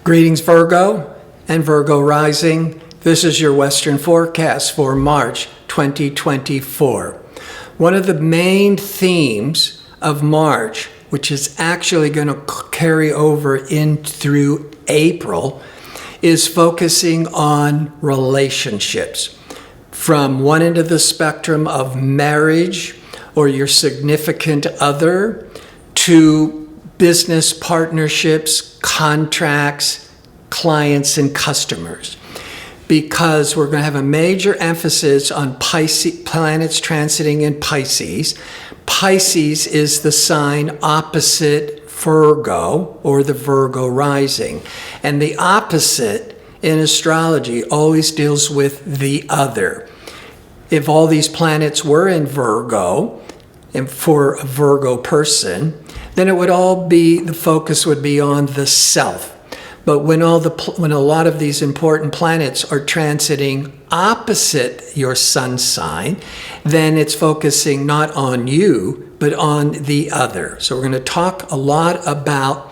Greetings, Virgo and Virgo rising. This is your Western forecast for March 2024. One of the main themes of March, which is actually going to carry over in through April, is focusing on relationships. From one end of the spectrum of marriage or your significant other to business partnerships, contracts, clients, and customers. Because we're going to have a major emphasis on Pisces, planets transiting in Pisces. Pisces is the sign opposite Virgo, or the Virgo rising. And the opposite in astrology always deals with the other. If all these planets were in Virgo, and for a Virgo person, then it would all be, the focus would be on the self. But when a lot of these important planets are transiting opposite your sun sign, then it's focusing not on you, but on the other. So we're going to talk a lot about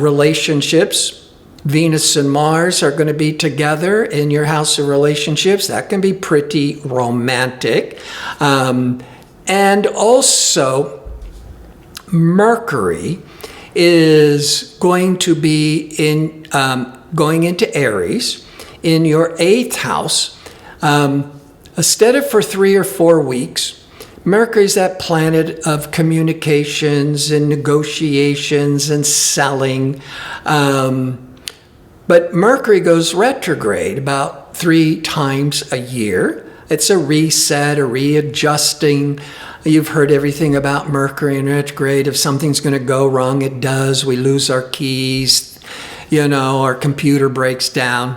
relationships. Venus and Mars are going to be together in your house of relationships. That can be pretty romantic. And also, Mercury is going to be going into Aries in your 8th house. Instead of for 3 or 4 weeks, Mercury is that planet of communications and negotiations and selling. But Mercury goes retrograde about 3 times a year. It's a reset, a readjusting. You've heard everything about Mercury in retrograde. If something's going to go wrong, it does. We lose our keys, our computer breaks down.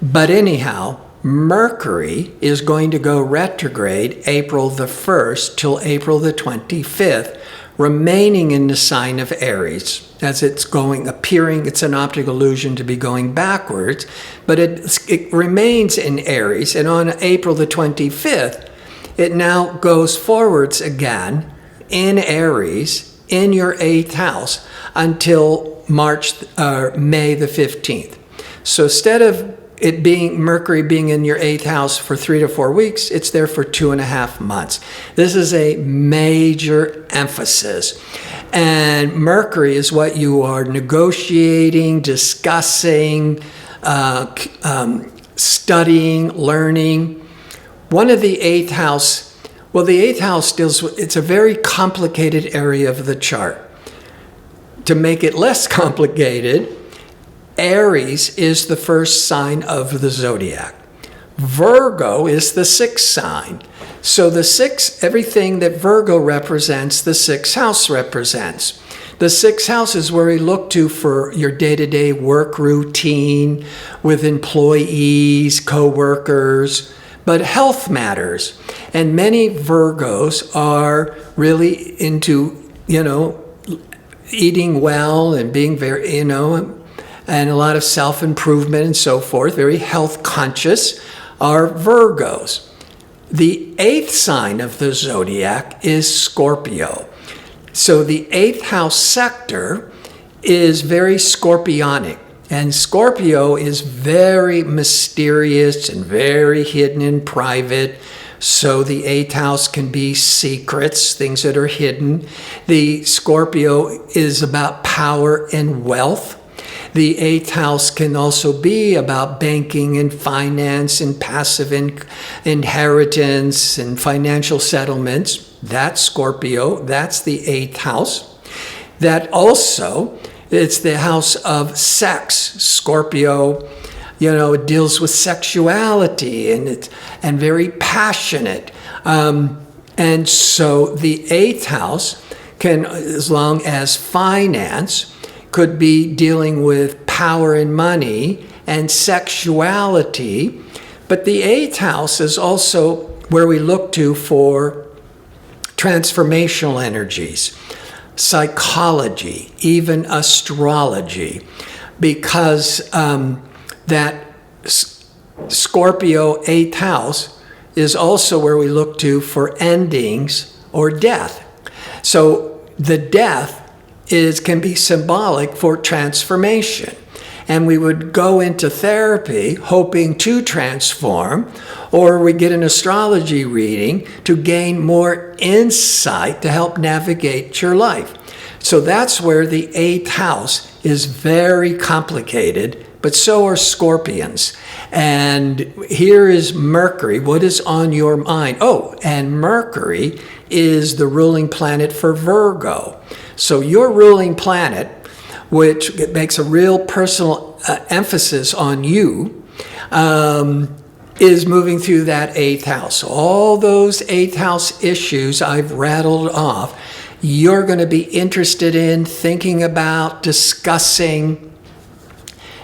But anyhow, Mercury is going to go retrograde April the 1st till April the 25th, remaining in the sign of Aries. As it's appearing, it's an optical illusion to be going backwards, but it remains in Aries. And on April the 25th, it now goes forwards again in Aries in your 8th house until May the 15th. So instead of Mercury being in your 8th house for 3 to 4 weeks, it's there for 2.5 months. This is a major emphasis. And Mercury is what you are negotiating, discussing, studying, learning. One of the 8th house, the 8th house deals with, it's a very complicated area of the chart. To make it less complicated, Aries is the first sign of the zodiac. Virgo is the 6th sign. So everything that Virgo represents, the 6th house represents. The 6th house is where we look to for your day-to-day work routine with employees, co-workers, but health matters. And many Virgos are really into, eating well and being very, and a lot of self-improvement and so forth, very health conscious, are Virgos. The 8th sign of the zodiac is Scorpio. So the 8th house sector is very scorpionic. And Scorpio is very mysterious and very hidden and private. So the 8th house can be secrets, things that are hidden. The Scorpio is about power and wealth. The 8th house can also be about banking and finance and passive inheritance and financial settlements. That's Scorpio. That's the 8th house. That also, it's the house of sex. Scorpio, it deals with sexuality and very passionate. And so the 8th house can, as long as finance, could be dealing with power and money and sexuality. But the 8th house is also where we look to for transformational energies, psychology, even astrology, because that Scorpio 8th house is also where we look to for endings or death. So the death can be symbolic for transformation. and we would go into therapy hoping to transform, or we get an astrology reading to gain more insight to help navigate your life. So that's where the 8th house is very complicated, but so are Scorpions. And here is Mercury. What is on your mind? Oh, and Mercury is the ruling planet for Virgo. So your ruling planet, which makes a real personal emphasis on you, is moving through that 8th house. So all those 8th house issues I've rattled off, you're going to be interested in, thinking about, discussing.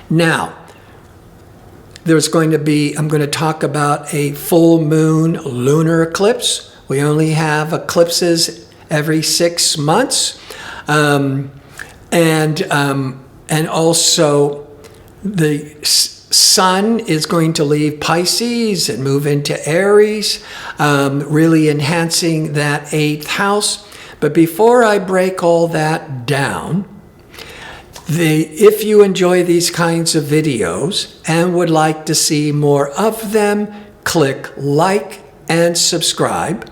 Now, I'm going to talk about a full moon lunar eclipse. We only have eclipses every 6 months. And also the sun is going to leave Pisces and move into Aries, really enhancing that 8th house. But before I break all that down, if you enjoy these kinds of videos and would like to see more of them, click like and subscribe.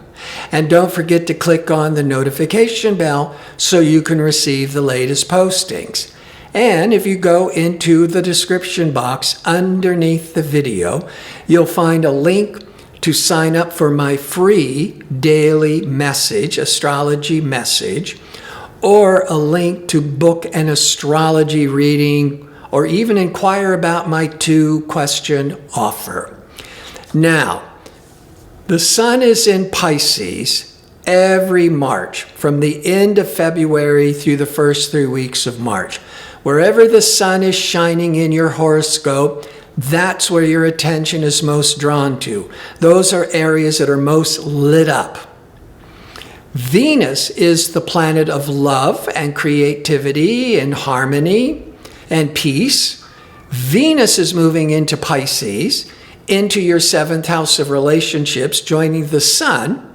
And don't forget to click on the notification bell so you can receive the latest postings. And if you go into the description box underneath the video, you'll find a link to sign up for my free daily message, astrology message, or a link to book an astrology reading, or even inquire about my 2-question offer. Now, the sun is in Pisces every March, from the end of February through the first 3 weeks of March. Wherever the sun is shining in your horoscope, that's where your attention is most drawn to. Those are areas that are most lit up. Venus is the planet of love and creativity and harmony and peace. Venus is moving into Pisces, into your 7th house of relationships, joining the sun.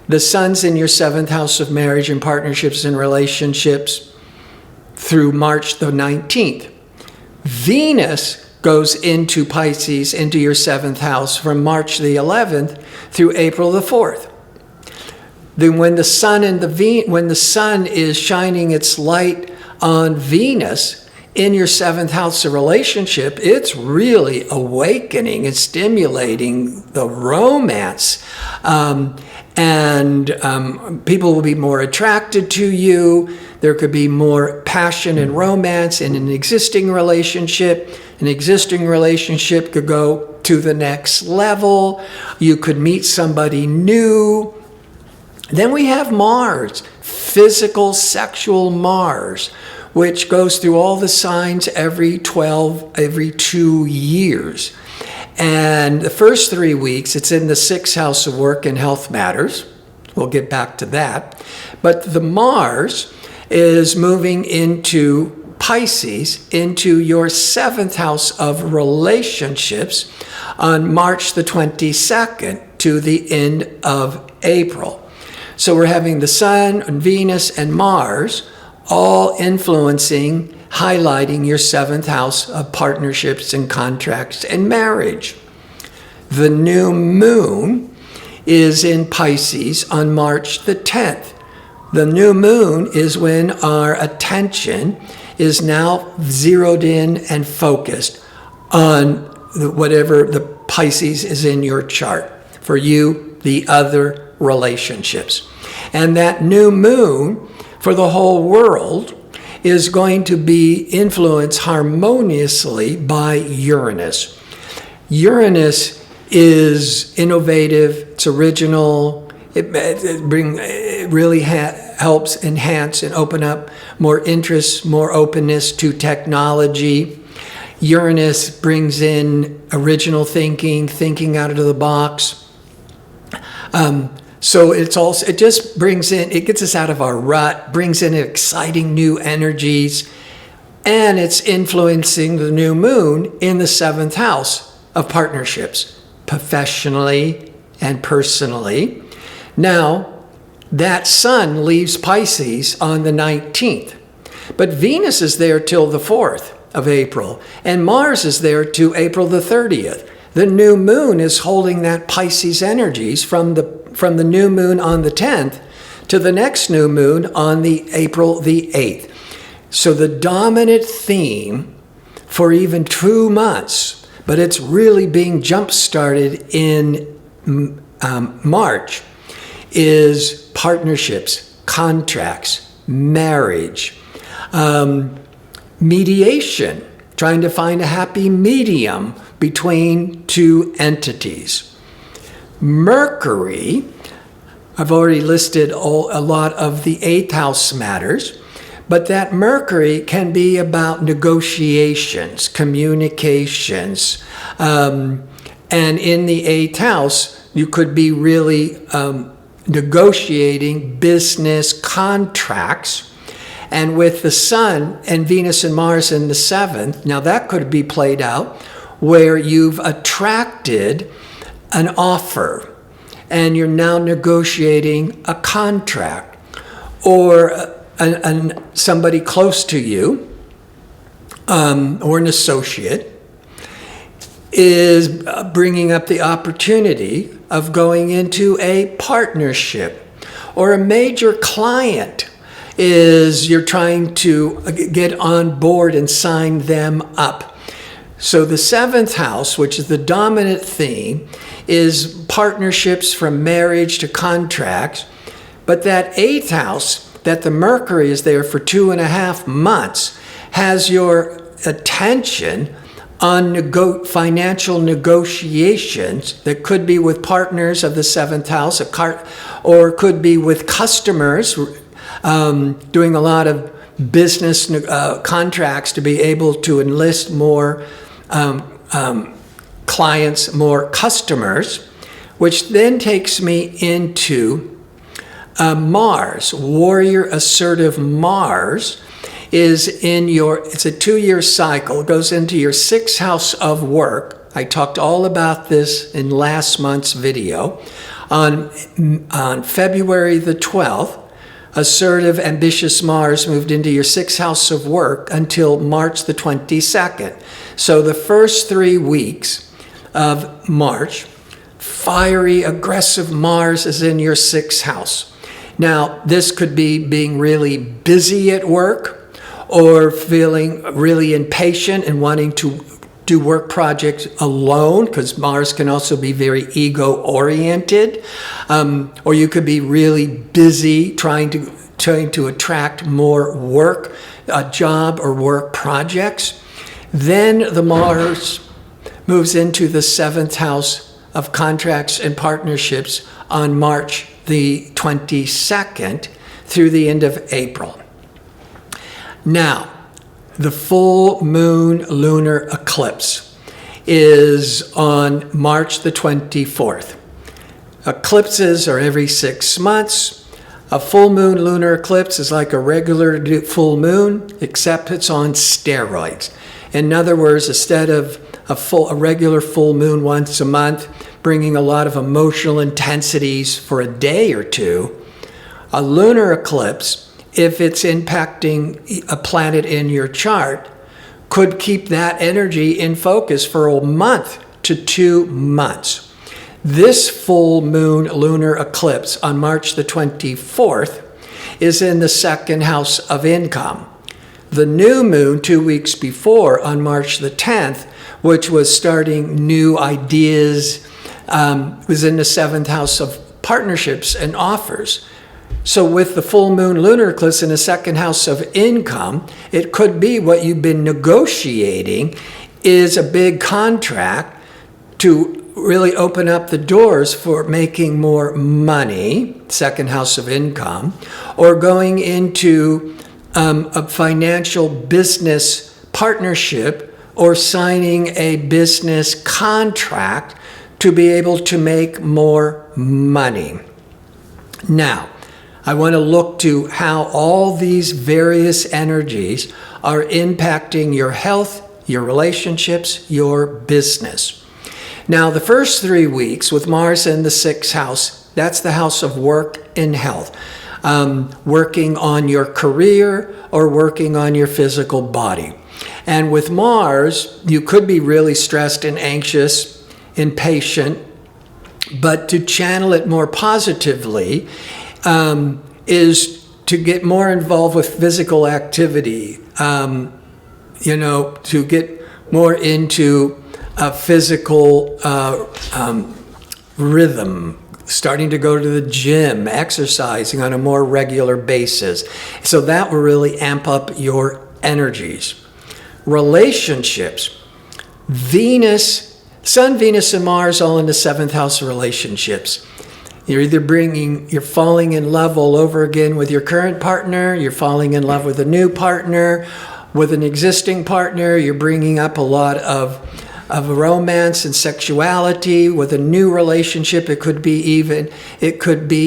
The sun's in your 7th house of marriage and partnerships and relationships through March the 19th. Venus goes into Pisces, into your 7th house from March the 11th through April the 4th. Then when the sun is shining its light on Venus in your 7th house of relationship, it's really awakening and stimulating the romance. People will be more attracted to you. There could be more passion and romance in an existing relationship. An existing relationship could go to the next level. You could meet somebody new. Then we have Mars, physical, sexual Mars, which goes through all the signs every 2 years. And the first 3 weeks, it's in the 6th house of work and health matters. We'll get back to that. But the Mars is moving into Pisces, into your 7th house of relationships on March the 22nd to the end of April. So we're having the sun and Venus and Mars all influencing, highlighting your 7th house of partnerships and contracts and marriage. The new moon is in Pisces on March the 10th. The new moon is when our attention is now zeroed in and focused on whatever the Pisces is in your chart. For you, the other relationships. And that new moon for the whole world is going to be influenced harmoniously by Uranus. Uranus is innovative, it's original, it really helps enhance and open up more interest, more openness to technology. Uranus brings in original thinking out of the box. So it just brings in, it gets us out of our rut, brings in exciting new energies, and it's influencing the new moon in the 7th house of partnerships, professionally and personally. Now, that sun leaves Pisces on the 19th, but Venus is there till the 4th of April. And Mars is there to April the 30th. The new moon is holding that Pisces energies from the new moon on the 10th to the next new moon on the April the 8th. So the dominant theme for even 2 months, but it's really being jump-started in March, is partnerships, contracts, marriage, mediation, trying to find a happy medium between two entities. Mercury, I've already listed a lot of the 8th house matters, but that Mercury can be about negotiations, communications, and in the 8th house, you could be really negotiating business contracts. And with the Sun and Venus and Mars in the 7th, now that could be played out where you've attracted an offer and you're now negotiating a contract, or somebody close to you or an associate is bringing up the opportunity of going into a partnership, or a major client is you're trying to get on board and sign them up. So the 7th house, which is the dominant theme, is partnerships from marriage to contracts. But that 8th house, that the Mercury is there for 2.5 months, has your attention on financial negotiations that could be with partners of the 7th house, or could be with customers, doing a lot of business contracts to be able to enlist more clients, more customers, which then takes me into Mars. Warrior assertive Mars is it's a 2-year cycle. It goes into your 6th house of work. I talked all about this in last month's video. On February the 12th, assertive, ambitious Mars moved into your 6th house of work until March the 22nd. So the first 3 weeks of March, fiery, aggressive Mars is in your 6th house. Now, this could be being really busy at work, or feeling really impatient and wanting to do work projects alone, because Mars can also be very ego-oriented. Or you could be really busy trying to attract more work, a job or work projects. Then the Mars moves into the 7th house of contracts and partnerships on March the 22nd through the end of April. Now, the full moon lunar eclipse is on March the 24th. Eclipses are every 6 months. A full moon lunar eclipse is like a regular full moon, except it's on steroids. In other words, instead of a regular full moon once a month, bringing a lot of emotional intensities for a day or two, a lunar eclipse, if it's impacting a planet in your chart, could keep that energy in focus for a month to 2 months. This full moon lunar eclipse on March the 24th is in the 2nd house of income. The new moon 2 weeks before, on March the 10th, which was starting new ideas, was in the 7th house of partnerships and offers. So with the full moon lunar eclipse in the 2nd house of income, it could be what you've been negotiating is a big contract to really open up the doors for making more money, 2nd house of income, or going into a financial business partnership, or signing a business contract to be able to make more money. Now, I want to look to how all these various energies are impacting your health, your relationships, your business. Now, the first 3 weeks with Mars in the 6th house, that's the house of work and health. Working on your career or working on your physical body. And with Mars, you could be really stressed and anxious, impatient, but to channel it more positively is to get more involved with physical activity, to get more into a physical rhythm, starting to go to the gym, exercising on a more regular basis. So that will really amp up your energies. Relationships. Venus, Sun, Venus, and Mars all in the 7th house of relationships. You're falling in love all over again with your current partner, you're falling in love with a new partner, with an existing partner, you're bringing up a lot of romance and sexuality. With a new relationship, it could be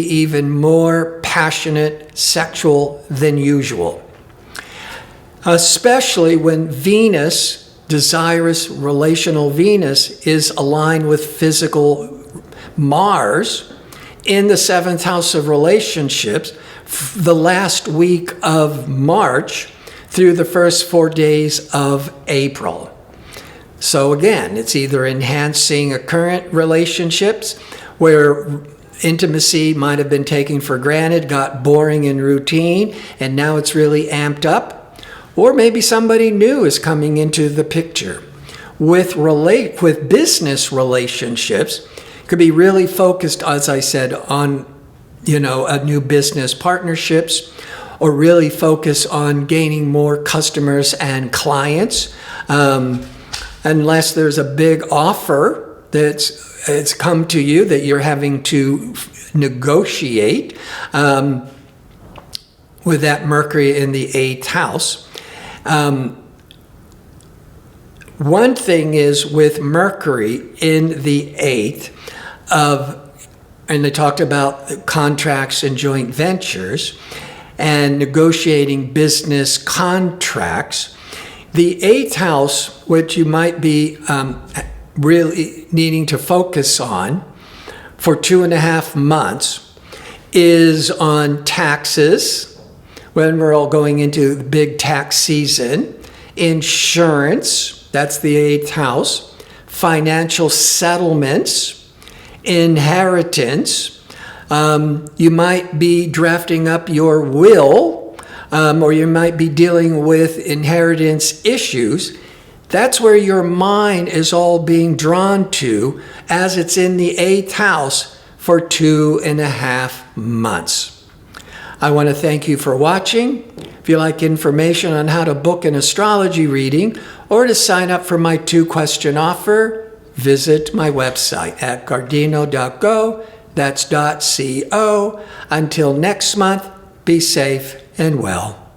even more passionate, sexual than usual. Especially when Venus, desirous relational Venus, is aligned with physical Mars in the 7th house of relationships, the last week of March through the first 4 days of April. So again, it's either enhancing a current relationships where intimacy might have been taken for granted, got boring and routine, and now it's really amped up. Or maybe somebody new is coming into the picture. With business relationships, could be really focused, as I said, on a new business partnerships, or really focus on gaining more customers and clients. Unless there's a big offer it's come to you that you're having to negotiate with that Mercury in the 8th house. One thing is with Mercury in the 8th and they talked about contracts and joint ventures and negotiating business contracts. The 8th house, which you might be really needing to focus on for 2.5 months, is on taxes, when we're all going into the big tax season, insurance, that's the 8th house, financial settlements, inheritance. You might be drafting up your will, or you might be dealing with inheritance issues. That's where your mind is all being drawn to, as it's in the 8th house for 2.5 months. I want to thank you for watching. If you like information on how to book an astrology reading or to sign up for my 2-question offer, visit my website at gardino.go. That's .co. Until next month, be safe and well.